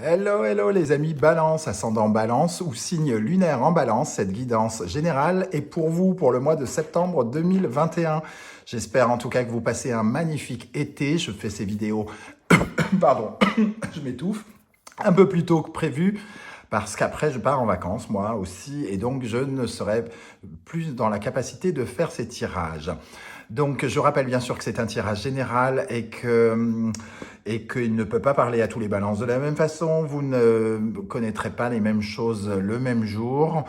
Hello, hello les amis Balance, ascendant Balance ou signe lunaire en Balance. Cette guidance générale est pour vous pour le mois de septembre 2021. J'espère en tout cas que vous passez un magnifique été. Je fais ces vidéos, pardon, je m'étouffe, un peu plus tôt que prévu. Parce qu'après, je pars en vacances, moi aussi, et donc je ne serai plus dans la capacité de faire ces tirages. Donc, je rappelle bien sûr que c'est un tirage général et qu'il ne peut pas parler à tous les balances de la même façon. Vous ne connaîtrez pas les mêmes choses le même jour.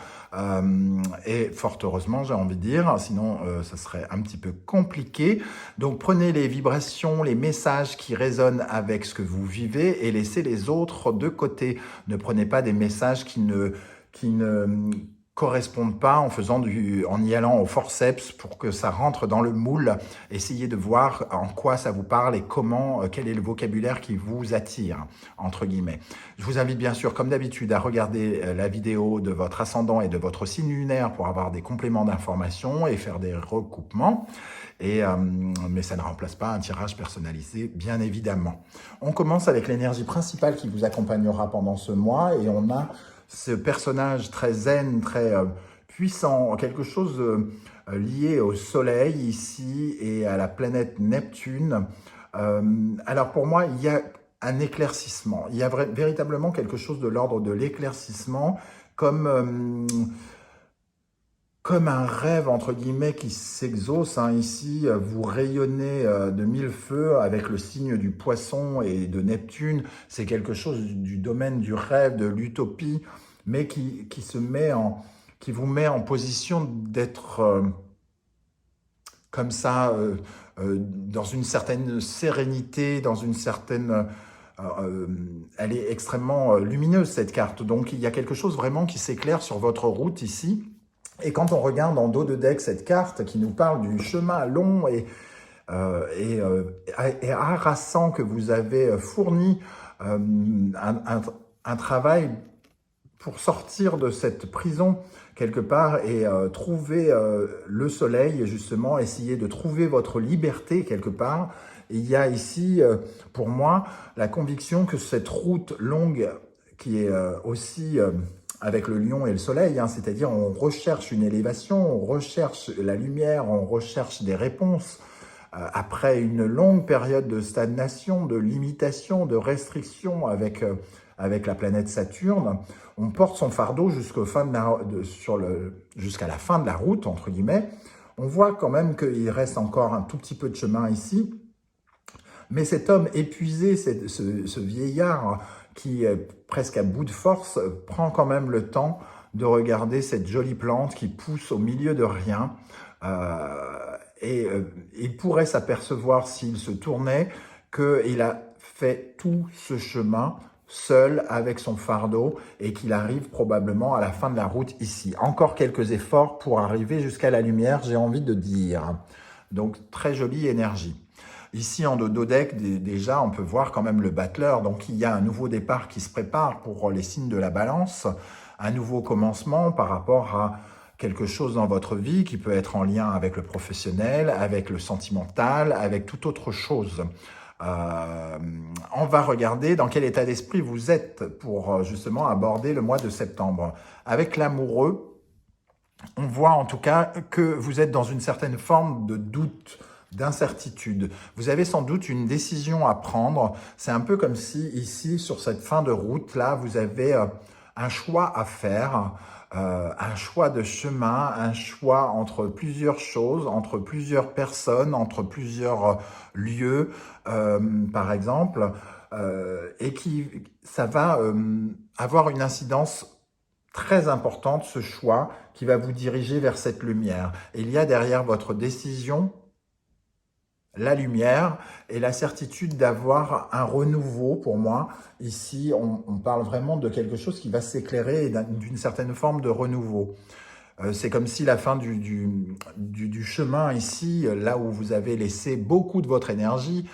Et fort heureusement, j'ai envie de dire, sinon ça serait un petit peu compliqué. Donc, prenez les vibrations, les messages qui résonnent avec ce que vous vivez et laissez les autres de côté. Ne prenez pas des messages qui ne correspondent pas en y allant au forceps pour que ça rentre dans le moule. Essayez de voir en quoi ça vous parle et comment, quel est le vocabulaire qui vous attire, entre guillemets. Je vous invite bien sûr, comme d'habitude, à regarder la vidéo de votre ascendant et de votre signe lunaire pour avoir des compléments d'informations et faire des recoupements. Mais ça ne remplace pas un tirage personnalisé, bien évidemment. On commence avec l'énergie principale qui vous accompagnera pendant ce mois et on a ce personnage très zen, très puissant, quelque chose lié au soleil ici et à la planète Neptune. Alors pour moi, il y a un éclaircissement. Il y a véritablement quelque chose de l'ordre de l'éclaircissement, comme un rêve, entre guillemets, qui s'exauce. Ici, vous rayonnez de mille feux avec le signe du poisson et de Neptune. C'est quelque chose du domaine du rêve, de l'utopie, mais qui vous met en position d'être comme ça, dans une certaine sérénité, dans une certaine... elle est extrêmement lumineuse, cette carte. Donc, il y a quelque chose vraiment qui s'éclaire sur votre route ici. Et quand on regarde en dos de deck cette carte qui nous parle du chemin long et harassant que vous avez fourni, un travail pour sortir de cette prison quelque part et trouver le soleil et justement essayer de trouver votre liberté quelque part. Et il y a ici, pour moi, la conviction que cette route longue qui est aussi... avec le lion et le soleil, c'est-à-dire on recherche une élévation, on recherche la lumière, on recherche des réponses. Après une longue période de stagnation, de limitation, de restriction avec la planète Saturne, on porte son fardeau jusqu'à la fin de la route, entre guillemets. On voit quand même qu'il reste encore un tout petit peu de chemin ici. Mais cet homme épuisé, ce vieillard qui est presque à bout de force, prend quand même le temps de regarder cette jolie plante qui pousse au milieu de rien. Il pourrait s'apercevoir, s'il se tournait, qu'il a fait tout ce chemin seul avec son fardeau et qu'il arrive probablement à la fin de la route ici. Encore quelques efforts pour arriver jusqu'à la lumière, j'ai envie de dire. Donc, très jolie énergie. Ici, en dos deck, déjà, on peut voir quand même le battleur. Donc, il y a un nouveau départ qui se prépare pour les signes de la balance. Un nouveau commencement par rapport à quelque chose dans votre vie qui peut être en lien avec le professionnel, avec le sentimental, avec toute autre chose. On va regarder dans quel état d'esprit vous êtes pour justement aborder le mois de septembre. Avec l'amoureux, on voit en tout cas que vous êtes dans une certaine forme de doute, d'incertitude. Vous avez sans doute une décision à prendre. C'est un peu comme si ici, sur cette fin de route, là, vous avez un choix à faire, un choix de chemin, un choix entre plusieurs choses, entre plusieurs personnes, entre plusieurs lieux, par exemple, et ça va avoir une incidence très importante, ce choix qui va vous diriger vers cette lumière. Et il y a derrière votre décision la lumière et la certitude d'avoir un renouveau. Pour moi, ici, on parle vraiment de quelque chose qui va s'éclairer et d'une certaine forme de renouveau. C'est comme si la fin du chemin ici, là où vous avez laissé beaucoup de votre énergie,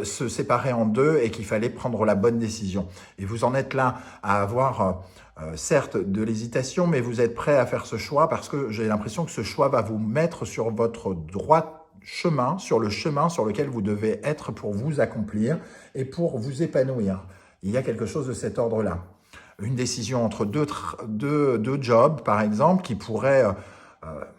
se séparait en deux et qu'il fallait prendre la bonne décision. Et vous en êtes là à avoir... certes de l'hésitation, mais vous êtes prêt à faire ce choix parce que j'ai l'impression que ce choix va vous mettre sur votre droite chemin, sur le chemin sur lequel vous devez être pour vous accomplir et pour vous épanouir. Il y a quelque chose de cet ordre-là. Une décision entre deux jobs, par exemple, qui pourrait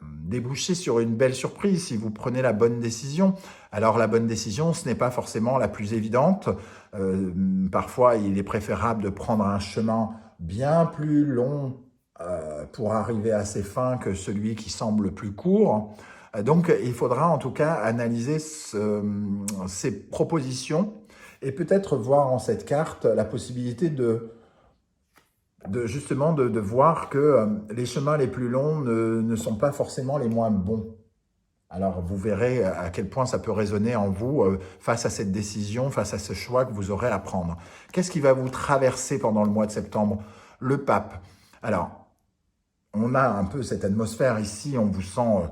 déboucher sur une belle surprise si vous prenez la bonne décision. Alors la bonne décision, ce n'est pas forcément la plus évidente. Parfois, il est préférable de prendre un chemin bien plus long pour arriver à ses fins que celui qui semble plus court. Donc, il faudra en tout cas analyser ces propositions et peut-être voir en cette carte la possibilité justement de voir que les chemins les plus longs ne sont pas forcément les moins bons. Alors, vous verrez à quel point ça peut résonner en vous face à cette décision, face à ce choix que vous aurez à prendre. Qu'est-ce qui va vous traverser pendant le mois de septembre? Le pape. Alors, on a un peu cette atmosphère ici, on vous sent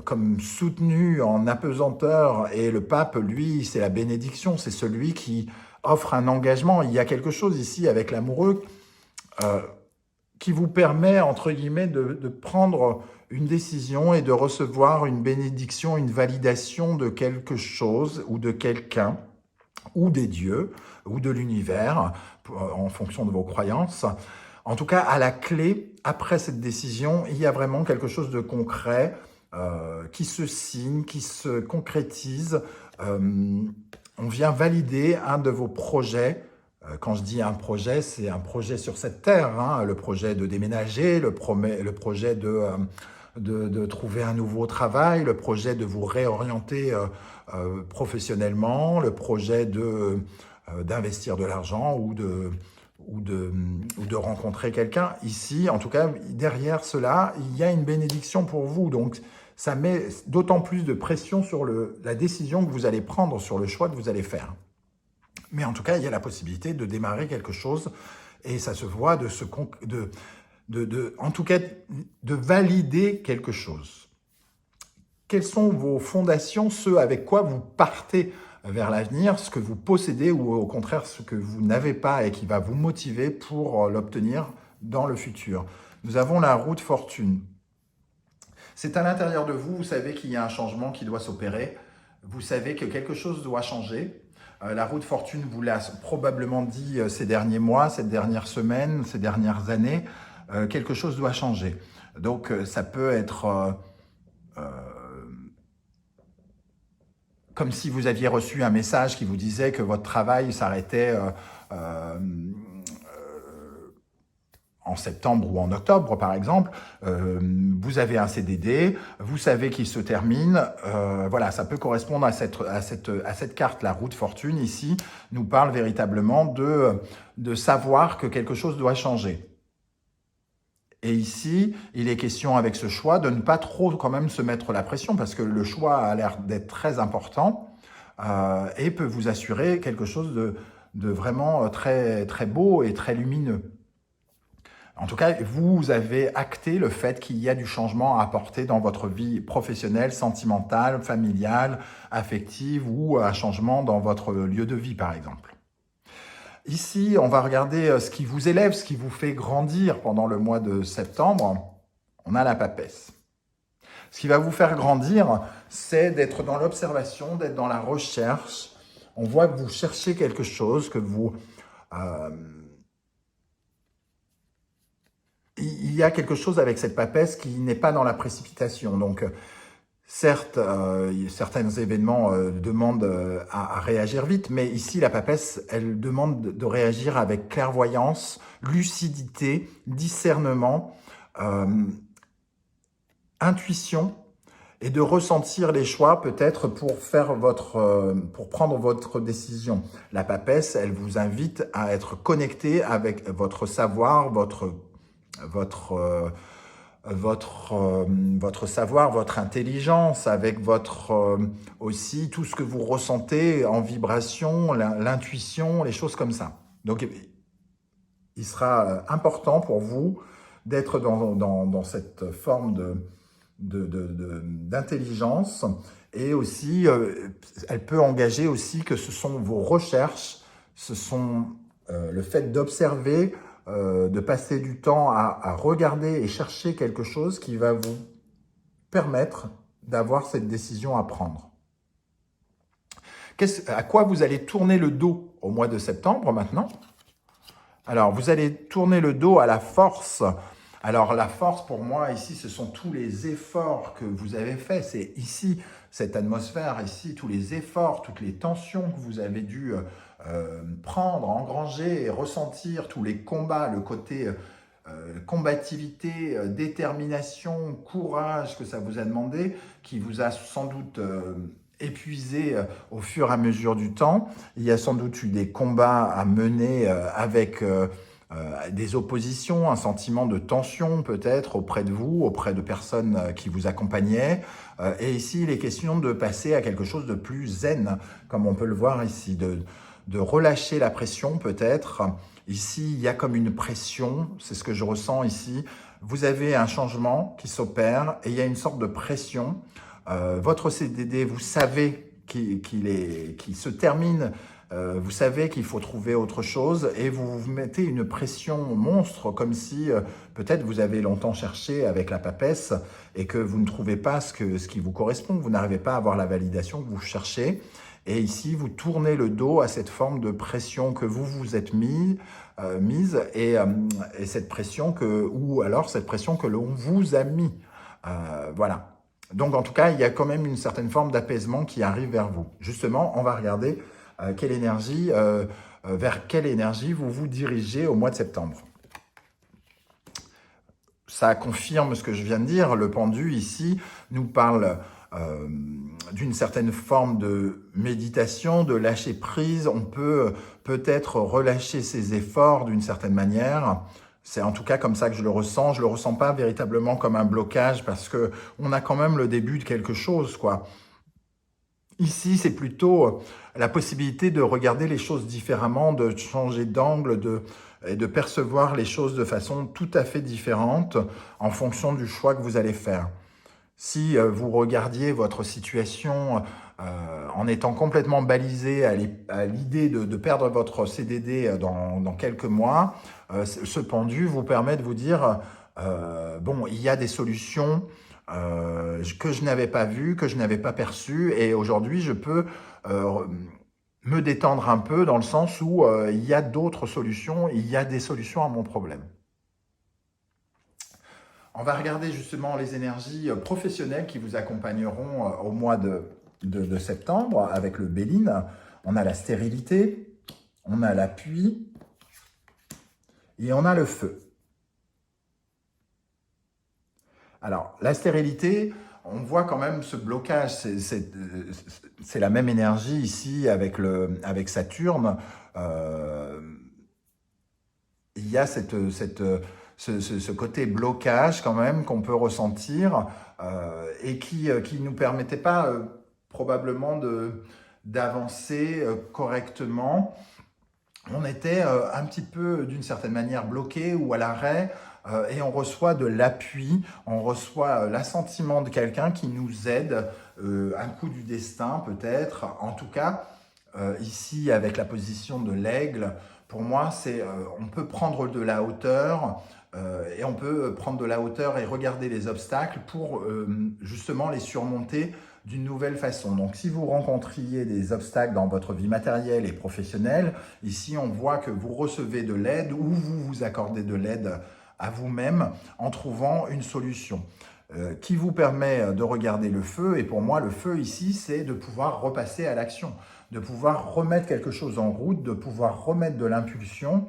comme soutenu en apesanteur, et le pape, lui, c'est la bénédiction, c'est celui qui offre un engagement. Il y a quelque chose ici avec l'amoureux qui vous permet, entre guillemets, de prendre une décision et de recevoir une bénédiction, une validation de quelque chose ou de quelqu'un, ou des dieux, ou de l'univers, en fonction de vos croyances. En tout cas, à la clé, après cette décision, il y a vraiment quelque chose de concret qui se signe, qui se concrétise. On vient valider un de vos projets. Quand je dis un projet, c'est un projet sur cette terre, hein, le projet de déménager, le projet de trouver un nouveau travail, le projet de vous réorienter professionnellement, le projet d'investir de l'argent ou de rencontrer quelqu'un. Ici, en tout cas, derrière cela, il y a une bénédiction pour vous. Donc, ça met d'autant plus de pression sur la décision que vous allez prendre, sur le choix que vous allez faire. Mais en tout cas, il y a la possibilité de démarrer quelque chose et ça se voit en tout cas, de valider quelque chose. Quelles sont vos fondations, ce avec quoi vous partez vers l'avenir, ce que vous possédez ou au contraire ce que vous n'avez pas et qui va vous motiver pour l'obtenir dans le futur? Nous avons la roue de fortune. C'est à l'intérieur de vous, vous savez qu'il y a un changement qui doit s'opérer, vous savez que quelque chose doit changer. La roue de fortune vous l'a probablement dit ces derniers mois, cette dernière semaine, ces dernières années, quelque chose doit changer. Donc ça peut être comme si vous aviez reçu un message qui vous disait que votre travail s'arrêtait en septembre ou en octobre, par exemple. Vous avez un CDD, vous savez qu'il se termine. Voilà, ça peut correspondre à cette carte. La roue de fortune, ici, nous parle véritablement de savoir que quelque chose doit changer. Et ici, il est question avec ce choix de ne pas trop quand même se mettre la pression parce que le choix a l'air d'être très important et peut vous assurer quelque chose de vraiment très, très beau et très lumineux. En tout cas, vous avez acté le fait qu'il y a du changement à apporter dans votre vie professionnelle, sentimentale, familiale, affective ou un changement dans votre lieu de vie, par exemple. Ici, on va regarder ce qui vous élève, ce qui vous fait grandir pendant le mois de septembre. On a la papesse. Ce qui va vous faire grandir, c'est d'être dans l'observation, d'être dans la recherche. On voit que vous cherchez quelque chose, que vous... il y a quelque chose avec cette papesse qui n'est pas dans la précipitation. Donc, certes, certains événements demandent à réagir vite, mais ici, la papesse, elle demande de réagir avec clairvoyance, lucidité, discernement, intuition, et de ressentir les choix peut-être pour prendre votre décision. La papesse, elle vous invite à être connecté avec votre savoir, votre savoir, votre intelligence, avec aussi tout ce que vous ressentez en vibration, l'intuition, les choses comme ça. Donc, il sera important pour vous d'être dans cette forme d'intelligence et aussi, elle peut engager aussi que ce sont vos recherches, ce sont le fait d'observer, de passer du temps à regarder et chercher quelque chose qui va vous permettre d'avoir cette décision à prendre. À quoi vous allez tourner le dos au mois de septembre maintenant? Alors, vous allez tourner le dos à la force. Alors, la force, pour moi, ici, ce sont tous les efforts que vous avez faits. C'est ici, cette atmosphère, ici, tous les efforts, toutes les tensions que vous avez dû prendre, engranger et ressentir, tous les combats, le côté combativité, détermination, courage que ça vous a demandé, qui vous a sans doute épuisé au fur et à mesure du temps. Il y a sans doute eu des combats à mener avec des oppositions, un sentiment de tension peut-être auprès de vous, auprès de personnes qui vous accompagnaient. Et ici, il est question de passer à quelque chose de plus zen, comme on peut le voir ici, de relâcher la pression peut-être. Ici, il y a comme une pression, c'est ce que je ressens ici. Vous avez un changement qui s'opère et il y a une sorte de pression. Votre CDD, vous savez qu'il se termine, vous savez qu'il faut trouver autre chose et vous vous mettez une pression monstre comme si peut-être vous avez longtemps cherché avec la papesse et que vous ne trouvez pas ce qui vous correspond, vous n'arrivez pas à avoir la validation que vous cherchez. Et ici, vous tournez le dos à cette forme de pression que vous vous êtes mise et cette pression ou alors cette pression que l'on vous a mis. Voilà. Donc, en tout cas, il y a quand même une certaine forme d'apaisement qui arrive vers vous. Justement, on va regarder vers quelle énergie vous vous dirigez au mois de septembre. Ça confirme ce que je viens de dire. Le pendu, ici, nous parle d'une certaine forme de méditation, de lâcher prise. On peut peut-être relâcher ses efforts d'une certaine manière. C'est en tout cas comme ça que je le ressens. Je le ressens pas véritablement comme un blocage parce que on a quand même le début de quelque chose, quoi. Ici, c'est plutôt la possibilité de regarder les choses différemment, de changer d'angle, et de percevoir les choses de façon tout à fait différente en fonction du choix que vous allez faire. Si vous regardiez votre situation en étant complètement balisé à l'idée de perdre votre CDD dans quelques mois, ce pendu vous permet de vous dire bon, il y a des solutions que je n'avais pas vues, que je n'avais pas perçues, et aujourd'hui je peux me détendre un peu dans le sens où il y a d'autres solutions, il y a des solutions à mon problème. On va regarder justement les énergies professionnelles qui vous accompagneront au mois de septembre avec le Béline. On a la stérilité, on a l'appui et on a le feu. Alors, la stérilité, on voit quand même ce blocage. C'est la même énergie ici avec Saturne. Il y a ce côté blocage quand même qu'on peut ressentir et qui ne nous permettait pas probablement d'avancer correctement. On était un petit peu d'une certaine manière bloqué ou à l'arrêt et on reçoit de l'appui, on reçoit l'assentiment de quelqu'un qui nous aide, un coup du destin peut-être. En tout cas, ici avec la position de l'aigle, pour moi, on peut prendre de la hauteur et on peut prendre de la hauteur et regarder les obstacles pour justement les surmonter d'une nouvelle façon. Donc, si vous rencontriez des obstacles dans votre vie matérielle et professionnelle, ici, on voit que vous recevez de l'aide ou vous vous accordez de l'aide à vous-même en trouvant une solution qui vous permet de regarder le feu. Et pour moi, le feu ici, c'est de pouvoir repasser à l'action, de pouvoir remettre quelque chose en route, de pouvoir remettre de l'impulsion.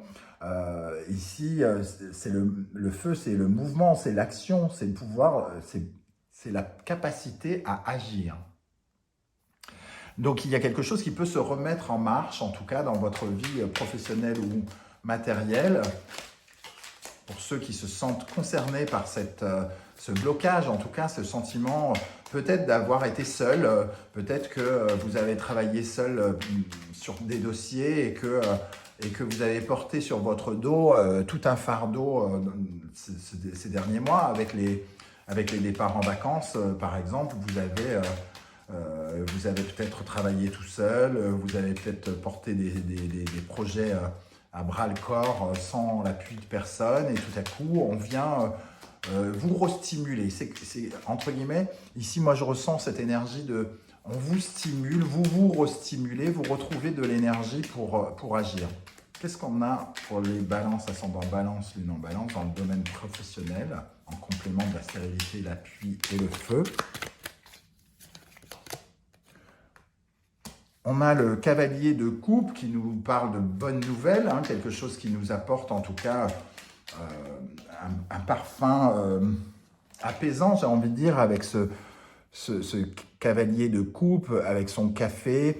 Ici, le feu, c'est le mouvement, c'est l'action, c'est le pouvoir, c'est la capacité à agir. Donc, il y a quelque chose qui peut se remettre en marche, en tout cas dans votre vie professionnelle ou matérielle. Pour ceux qui se sentent concernés par ce blocage, en tout cas ce sentiment peut-être d'avoir été seul, peut-être que vous avez travaillé seul sur des dossiers et que vous avez porté sur votre dos tout un fardeau ces derniers mois avec les départs en vacances, par exemple. Vous avez peut-être travaillé tout seul, vous avez peut-être porté des projets à bras-le-corps sans l'appui de personne et tout à coup on vient vous restimuler. C'est entre guillemets, ici moi je ressens cette énergie on vous stimule, vous vous restimulez, vous retrouvez de l'énergie pour agir. Qu'est-ce qu'on a pour les balances, ascendant balance, lune en balance, dans le domaine professionnel, en complément de la stérilité, l'appui et le feu? On a le cavalier de coupe qui nous parle de bonnes nouvelles, hein, quelque chose qui nous apporte en tout cas un parfum apaisant, j'ai envie de dire, avec ce cavalier de coupe, avec son café.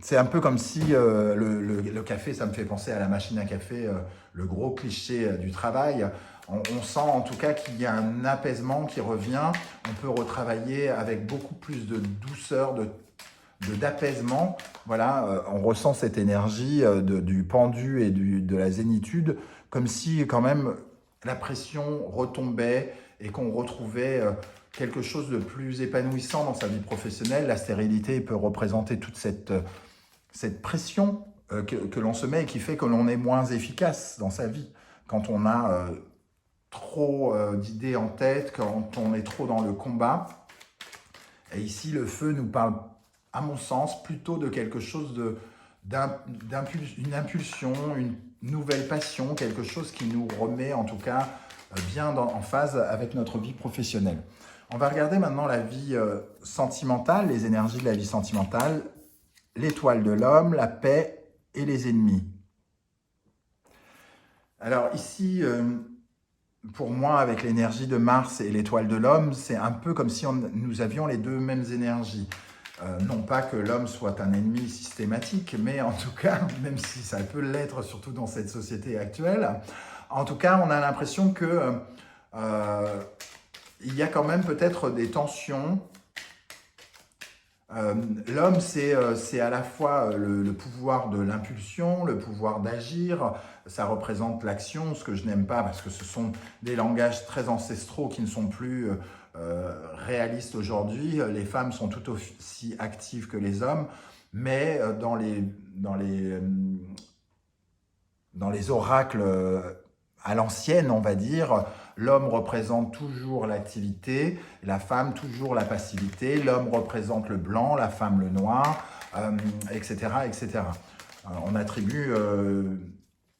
C'est un peu comme si le café, ça me fait penser à la machine à café, le gros cliché du travail. On sent en tout cas qu'il y a un apaisement qui revient. On peut retravailler avec beaucoup plus de douceur, d'apaisement. Voilà, on ressent cette énergie du pendu et de la zénitude, comme si quand même la pression retombait et qu'on retrouvait quelque chose de plus épanouissant dans sa vie professionnelle. La stérilité peut représenter toute cette pression que l'on se met et qui fait que l'on est moins efficace dans sa vie. Quand on a trop d'idées en tête, quand on est trop dans le combat. Et ici, le feu nous parle, à mon sens, plutôt de quelque chose d'une impulsion, une nouvelle passion, quelque chose qui nous remet en tout cas bien en phase avec notre vie professionnelle. On va regarder maintenant la vie sentimentale, les énergies de la vie sentimentale, l'étoile de l'homme, la paix et les ennemis. Alors ici, pour moi, avec l'énergie de Mars et l'étoile de l'homme, c'est un peu comme si nous avions les deux mêmes énergies. Non pas que l'homme soit un ennemi systématique, mais en tout cas, même si ça peut l'être, surtout dans cette société actuelle, en tout cas, on a l'impression que il y a quand même peut-être des tensions. L'homme, c'est à la fois le pouvoir de l'impulsion, le pouvoir d'agir, ça représente l'action, ce que je n'aime pas parce que ce sont des langages très ancestraux qui ne sont plus réalistes aujourd'hui. Les femmes sont tout aussi actives que les hommes, mais dans les oracles à l'ancienne, on va dire, l'homme représente toujours l'activité, la femme toujours la passivité, l'homme représente le blanc, la femme le noir, etc., etc. On attribue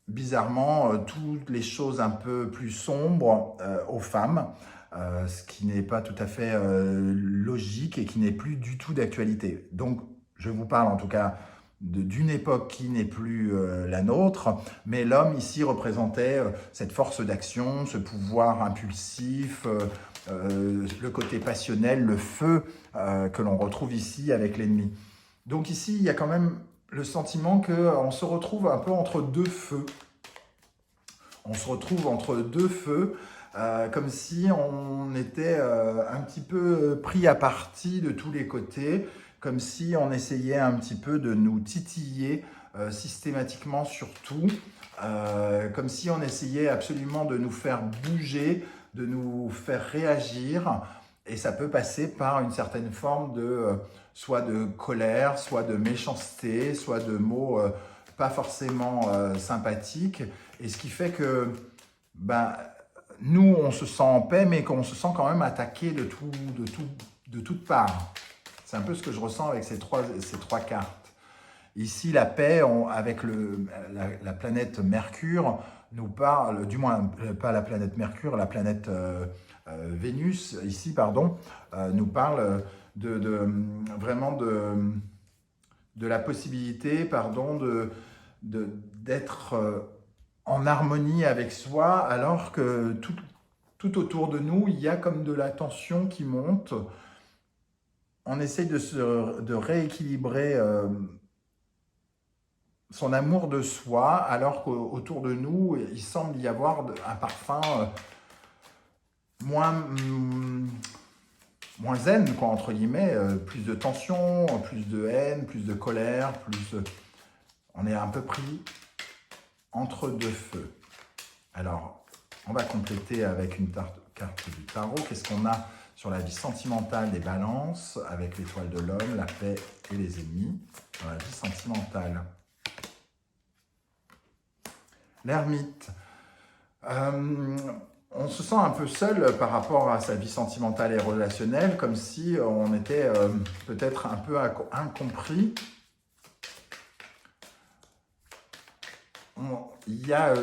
bizarrement toutes les choses un peu plus sombres aux femmes, ce qui n'est pas tout à fait logique et qui n'est plus du tout d'actualité. Donc, je vous parle en tout cas d'une époque qui n'est plus la nôtre, mais l'homme ici représentait cette force d'action, ce pouvoir impulsif, le côté passionnel, le feu que l'on retrouve ici avec l'ennemi. Donc ici, il y a quand même le sentiment qu'on se retrouve un peu entre deux feux. On se retrouve entre deux feux, comme si on était un petit peu pris à partie de tous les côtés, comme si on essayait un petit peu de nous titiller systématiquement sur tout, comme si on essayait absolument de nous faire bouger, de nous faire réagir, et ça peut passer par une certaine forme soit de colère, soit de méchanceté, soit de mots pas forcément sympathiques, et ce qui fait que nous, on se sent en paix, mais qu'on se sent quand même attaqué de toutes parts. C'est un peu ce que je ressens avec ces trois cartes. Ici, la paix, avec la planète Mercure, nous parle, du moins pas la planète Mercure, la planète Vénus, ici, pardon, nous parle vraiment de la possibilité, pardon, d'être en harmonie avec soi, alors que tout autour de nous, il y a comme de la tension qui monte. On essaye de rééquilibrer son amour de soi, alors qu'autour de nous, il semble y avoir un parfum moins zen, quoi, entre guillemets, plus de tension, plus de haine, plus de colère, on est un peu pris entre deux feux. Alors, on va compléter avec une carte du tarot. Qu'est-ce qu'on a sur la vie sentimentale des balances, avec l'étoile de l'homme, la paix et les ennemis, dans la vie sentimentale? L'ermite. on se sent un peu seul par rapport à sa vie sentimentale et relationnelle, comme si on était peut-être un peu incompris. Il y a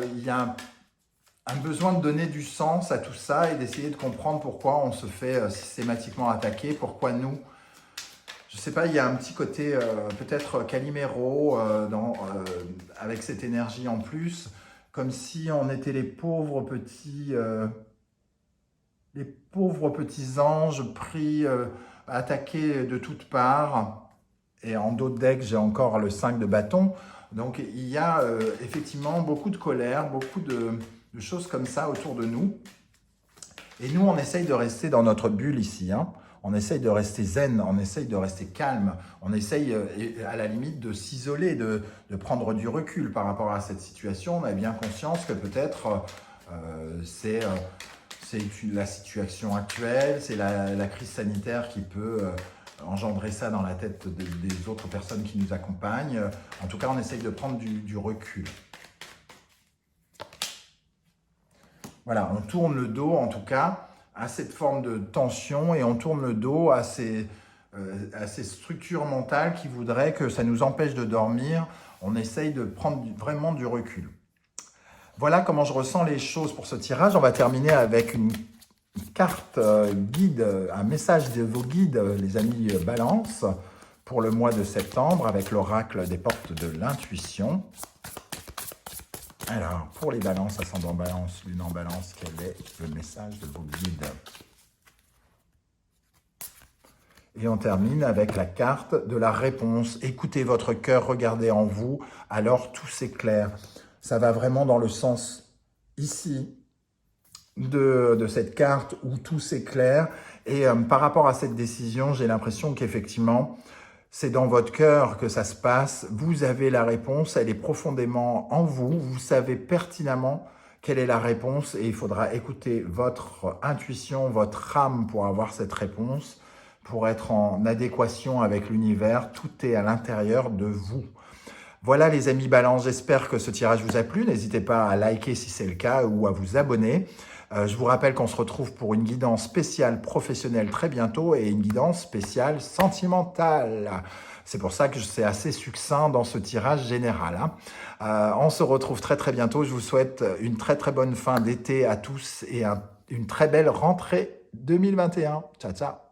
un besoin de donner du sens à tout ça et d'essayer de comprendre pourquoi on se fait systématiquement attaquer, pourquoi nous. Je sais pas, il y a un petit côté peut-être Calimero avec cette énergie en plus, comme si on était les pauvres petits anges pris, attaqués de toutes parts. Et en dos de deck, j'ai encore le 5 de bâton. Donc il y a effectivement beaucoup de colère, beaucoup de choses comme ça autour de nous. Et nous, on essaye de rester dans notre bulle ici. Hein. On essaye de rester zen, on essaye de rester calme, on essaye à la limite de s'isoler, de prendre du recul par rapport à cette situation. On a bien conscience que peut-être c'est la situation actuelle, c'est la crise sanitaire qui peut engendrer ça dans la tête des autres personnes qui nous accompagnent. En tout cas, on essaye de prendre du recul. Voilà, on tourne le dos en tout cas à cette forme de tension et on tourne le dos à ces structures mentales qui voudraient que ça nous empêche de dormir. On essaye de prendre vraiment du recul. Voilà comment je ressens les choses pour ce tirage. On va terminer avec une carte guide, un message de vos guides, les amis Balance, pour le mois de septembre avec l'oracle des portes de l'intuition. Alors, pour les balances, ascendant balance, lune en balance, quel est le message de vos guides? Et on termine avec la carte de la réponse. Écoutez votre cœur, regardez en vous, alors tout s'éclaire. Ça va vraiment dans le sens ici de cette carte où tout s'éclaire. Et par rapport à cette décision, j'ai l'impression qu'effectivement, c'est dans votre cœur que ça se passe. Vous avez la réponse, elle est profondément en vous. Vous savez pertinemment quelle est la réponse et il faudra écouter votre intuition, votre âme pour avoir cette réponse, pour être en adéquation avec l'univers. Tout est à l'intérieur de vous. Voilà les amis Balance, j'espère que ce tirage vous a plu. N'hésitez pas à liker si c'est le cas ou à vous abonner. Je vous rappelle qu'on se retrouve pour une guidance spéciale professionnelle très bientôt et une guidance spéciale sentimentale. C'est pour ça que c'est assez succinct dans ce tirage général. Hein. On se retrouve très très bientôt. Je vous souhaite une très très bonne fin d'été à tous et une très belle rentrée 2021. Ciao ciao.